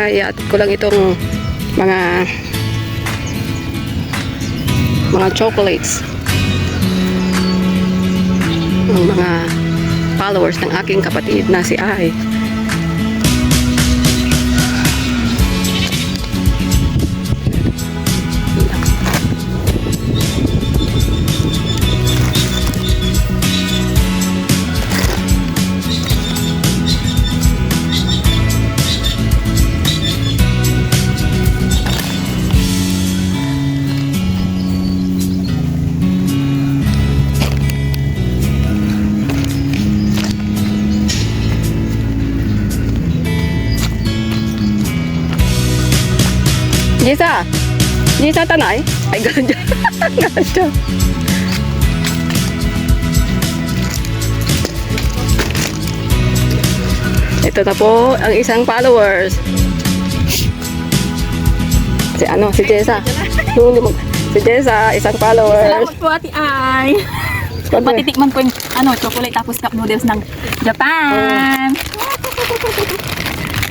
ay at ko lang itong mga chocolates ng mga followers ng aking kapatid na si Ai. Jisa tanay. Ay, ganda. Ganda. Ito na po ang isang followers. Si Jessa. Si Jessa, isang followers. Salamat po, Ate Ai. Patitikman ko yung chocolate tapos cup noodles ng Japan.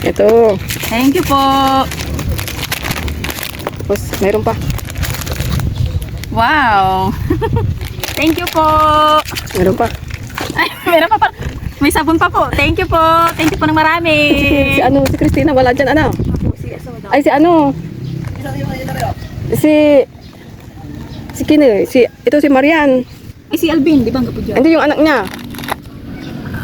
Ito. Thank you po. Tapos, mayroon pa. Wow. Thank you po. Mayroon pa. Ay, meron pa. May sabon pa po. Thank you po. Thank you po ng marami. Si Christina wala dyan, ano? Ay, ito si Marian. Ay, si Alvin, di ba ang gapo dyan? Hindi yung anak niya.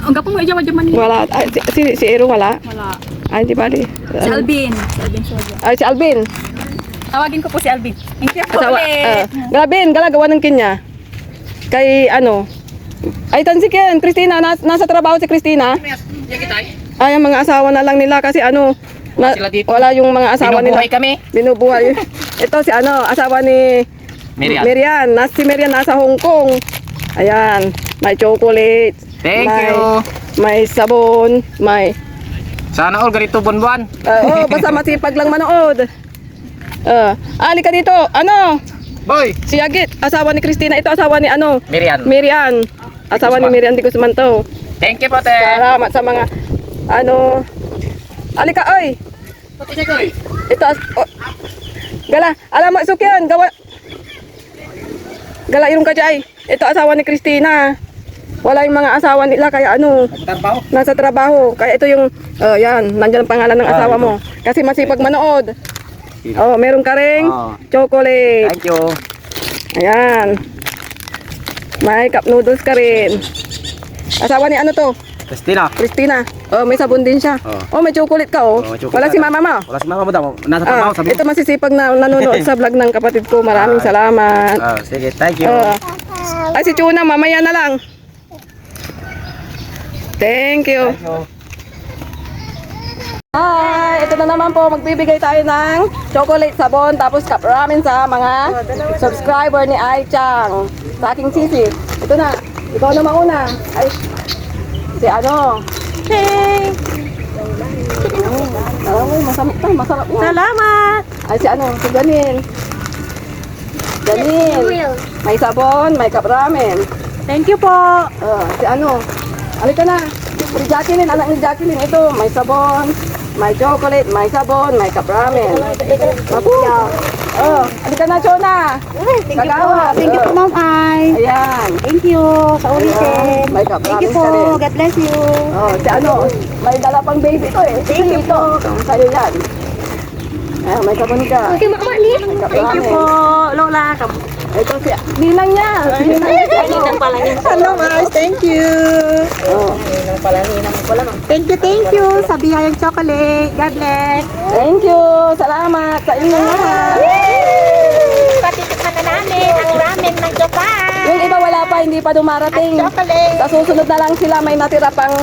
Ang gapo mo, jaman niya. Wala. Ay, si Ero wala. Wala. Ay, di ba? Si Alvin. Si Alvin Soja. Ay, si Alvin. Tawagin ko po si Alvin. Thank you po ulit. Grabe, galagawa ng kinya. Kay ay tansik yan, Christina, nasa trabaho si Christina. Ay, ang mga asawa na lang nila kasi wala yung mga asawa nila. Binubuhay kami. Binubuhay. Ito si asawa ni Miriam. Si Miriam nasa Hong Kong. Ayan, may chocolate. Thank you. May sabon, Sana all ganito buwan-buwan. basta masipag lang manood. Ali ka dito. Boy. Si Agit, asawa ni Christina. Ito asawa ni Miriam. Asawa ni Miriam di Guzmanto. Thank you po, te. Salamat sa mga Alika, oy. Ito Gala, alam mo sukyan, Gala irong ka jay. Ito asawa ni Christina. Wala yung mga asawa nila kaya nasa trabaho. Kaya ito yung yan, nandiyan ang pangalan ng asawa mo. Kasi masipag manood. Meron ka ring chocolate. Thank you. Ayan. May cup noodles ka rin. Asawa ni to? Christina. May sabon din siya. May chocolate ka Wala si mama mo. Wala si mama mo daw. Nasa trabaho sabi mo. Ito masisipag na nanonood sa vlog ng kapatid ko. Maraming salamat. Sige, thank you. Ay si Chuna, mamaya na lang. Thank you. Hi! Ito na naman po, magbibigay tayo ng chocolate, sabon, tapos cup ramen sa mga subscriber ni Ai Chang. Sa aking sisi. Ito na. Ikaw na mauna. Ay, si Hey! Masarap na. Salamat. Ay, si Janine. May sabon, may cup ramen. Thank you po. Si Halika na. Si Jacqueline, anak ni Jacqueline. Ito, may sabon, may chocolate, may sabon, may cup ramen. Halika na, Chona. Thank you po. Thank you po, Ma'am Ai. Ayan. Thank you. Sa ulitin. May cup Thank you ramen po. ka rin. God bless you. May dala pang baby ko Thank you po. Sa'yo yan. May sabon ka. Okay, Ma'am Ani. Thank you po, Lola. Ito si Ninang niya. Ninang pala niya. Hello guys, thank you. Ninang pala mo. Thank you. Sa biyayang chocolate. God bless. Thank you. Salamat sa inyo lahat. Patitikman na namin ang ramen ng Japan. Yung iba wala pa, hindi pa dumarating. Chocolate. Sa susunod na lang sila may natira pang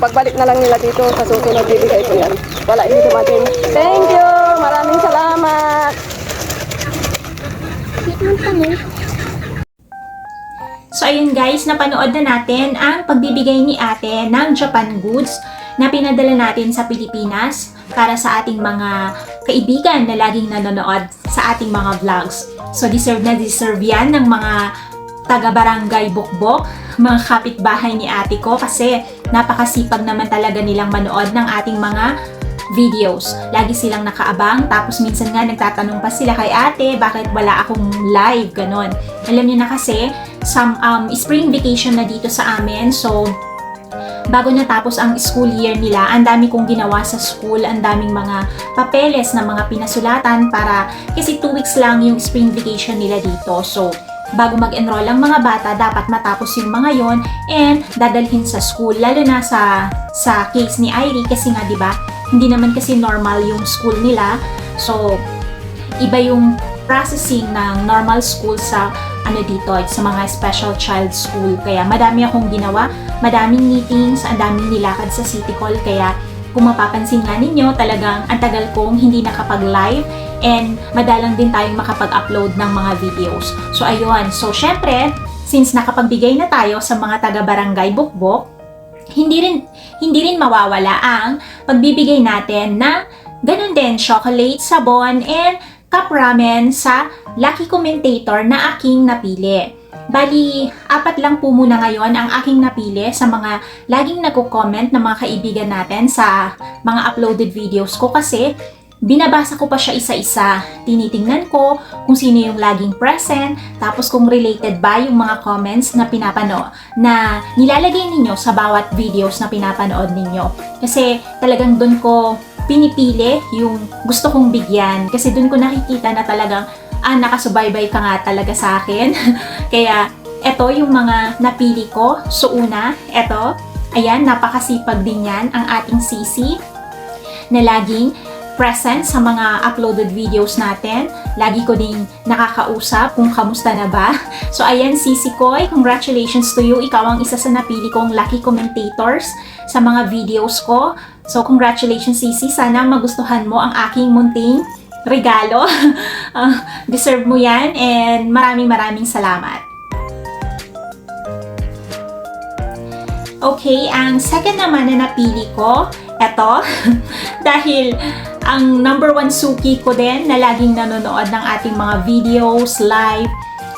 pagbalik na lang nila dito sa susunod bibigay ko yan. Wala, hindi dumating. Thank you. Maraming salamat. So ayun guys, napanood na natin ang pagbibigay ni ate ng Japan goods na pinadala natin sa Pilipinas para sa ating mga kaibigan na laging nanonood sa ating mga vlogs. So deserve yan ng mga taga-barangay Bukbok, mga kapitbahay ni ate ko kasi napakasipag naman talaga nilang manood ng ating mga videos. Lagi silang nakaabang, tapos minsan nga nagtatanong pa sila kay ate, bakit wala akong live, ganon. Alam niyo na kasi, spring vacation na dito sa amin, so bago natapos ang school year nila, ang dami kong ginawa sa school, ang daming mga papeles na mga pinasulatan para, kasi 2 weeks lang yung spring vacation nila dito. So, bago mag-enroll ang mga bata, dapat matapos yung mga yon and dadalhin sa school. Lalo na sa case ni Irie, kasi nga 'di ba, hindi naman kasi normal yung school nila. So, iba yung processing ng normal school sa dito, sa mga special child school. Kaya madami akong ginawa, madaming meetings, ang daming nilakad sa City Hall. Kaya kung mapapansin nga ninyo, talagang ang tagal kong hindi nakapag-live and madalang din tayong makapag-upload ng mga videos. So ayun, so syempre, since nakapagbigay na tayo sa mga taga-barangay Bukbok, hindi rin mawawala ang pagbibigay natin na ganun din, chocolate, sabon, and cup ramen sa lucky commentator na aking napili. Bali, 4 lang po muna ngayon ang aking napili sa mga laging nagko-comment na mga kaibigan natin sa mga uploaded videos ko, kasi binabasa ko pa siya isa-isa. Tinitingnan ko kung sino yung laging present, tapos kung related ba yung mga comments na na nilalagay ninyo sa bawat videos na pinapanood ninyo. Kasi talagang doon ko pinipili yung gusto kong bigyan, kasi doon ko nakikita na talagang nakasubaybay ka nga talaga sa akin. Kaya eto yung mga napili ko. So una, eto, ayan, napakasipag din yan ang ating Sisi na laging present sa mga uploaded videos natin. Lagi ko ding nakakausap kung kamusta na ba. So ayan, Sisi Koy, congratulations to you. Ikaw ang isa sa napili kong lucky commentators sa mga videos ko. So congratulations, Sisi. Sana magustuhan mo ang aking munting regalo. Deserve mo yan, and maraming salamat. Okay, ang second naman na napili ko, eto, dahil ang number 1 suki ko din na laging nanonood ng ating mga videos, live,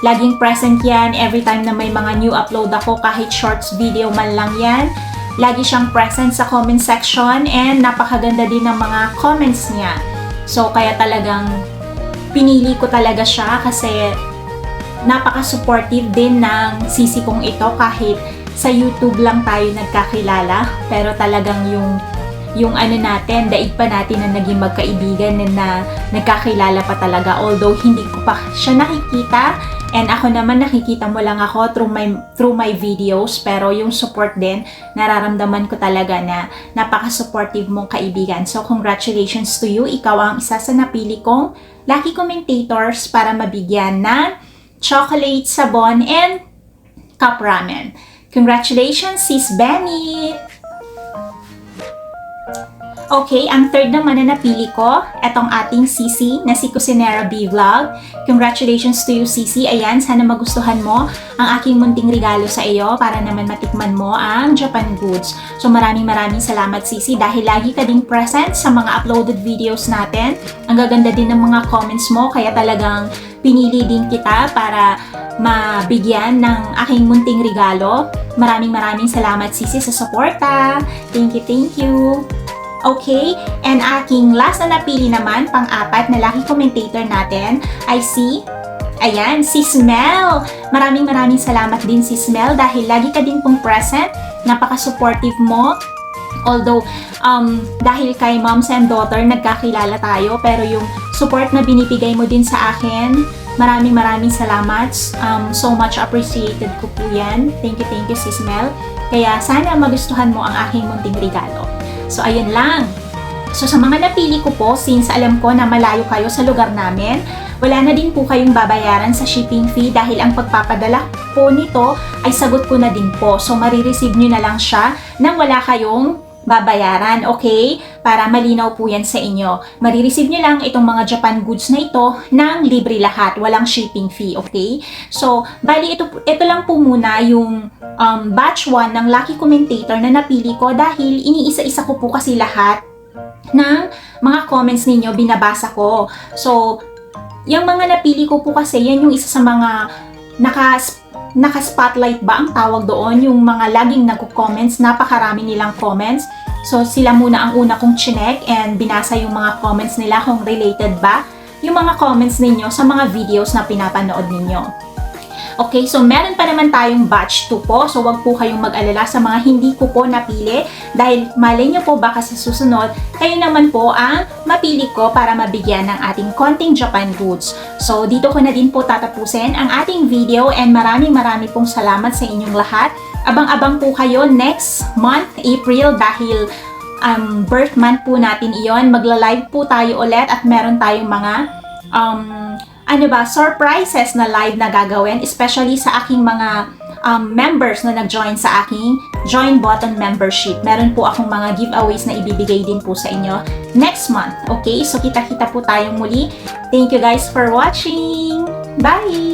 laging present yan every time na may mga new upload ako, kahit shorts video man lang yan. Lagi siyang present sa comment section, and napakaganda din ng mga comments niya. So, kaya talagang pinili ko talaga siya, kasi napaka-supportive din ng Sisi kong ito, kahit sa YouTube lang tayo nagkakilala, pero talagang yung natin, daig pa natin na naging magkaibigan na nagkakilala pa talaga, although hindi ko pa siya nakikita, and ako naman nakikita mo lang ako through my videos, pero yung support din, nararamdaman ko talaga na napaka-supportive mong kaibigan. So congratulations to you, ikaw ang isa sa napili kong lucky commentators para mabigyan ng chocolate, sabon, and cup ramen. Congratulations, Sis Benny! Okay, ang third naman na napili ko, etong ating Sisi na si Cusinera B Vlog. Congratulations to you, Sisi. Ayan, sana magustuhan mo ang aking munting regalo sa iyo para naman matikman mo ang Japan Goods. So maraming salamat, Sisi, dahil lagi ka ding present sa mga uploaded videos natin. Ang gaganda din ng mga comments mo, kaya talagang pinili din kita para mabigyan ng aking munting regalo. Maraming salamat, Sisi, sa suporta. Thank you. Okay, and aking last na napili naman, pang-apat na lucky commentator natin ay si Mel. Maraming salamat din, si Mel, dahil lagi ka din pong present, napaka-supportive mo. Although, dahil kay moms and daughter, nagkakilala tayo, pero yung support na binibigay mo din sa akin, maraming salamat. So much appreciated ko po yan. Thank you, Sis Mel. Kaya sana magustuhan mo ang aking munting regalo. So, ayun lang. So, sa mga napili ko po, since alam ko na malayo kayo sa lugar namin, wala na din po kayong babayaran sa shipping fee, dahil ang pagpapadala po nito ay sagot ko na din po. So, marireceive nyo na lang siya nang wala kayong babayaran, okay? Para malinaw po yan sa inyo. Marireceive nyo lang itong mga Japan Goods na ito ng libre lahat, walang shipping fee, okay? So, bali ito lang po muna yung batch 1 ng lucky commentator na napili ko, dahil iniisa-isa ko po kasi lahat ng mga comments ninyo, binabasa ko. So, yung mga napili ko po kasi, yan yung isa sa mga naka-spotlight ba ang tawag doon, yung mga laging nagko-comments, napakarami nilang comments. So sila muna ang una kong chinek and binasa yung mga comments nila kung related ba yung mga comments ninyo sa mga videos na pinapanood ninyo. Okay, so meron pa naman tayong batch 2 po. So wag po kayong mag-alala sa mga hindi ko po napili dahil malay nyo po baka sa susunod, kayo naman po ang mapili ko para mabigyan ng ating konting Japan goods. So dito ko na din po tatapusin ang ating video and maraming pong salamat sa inyong lahat. Abang-abang po kayo next month, April, dahil birth month po natin iyon. Magla-live po tayo ulit at meron tayong mga surprises na live na gagawin, especially sa aking mga members na nag-join sa aking Join Button membership. Meron po akong mga giveaways na ibibigay din po sa inyo next month. Okay, so kita-kita po tayong muli. Thank you guys for watching. Bye!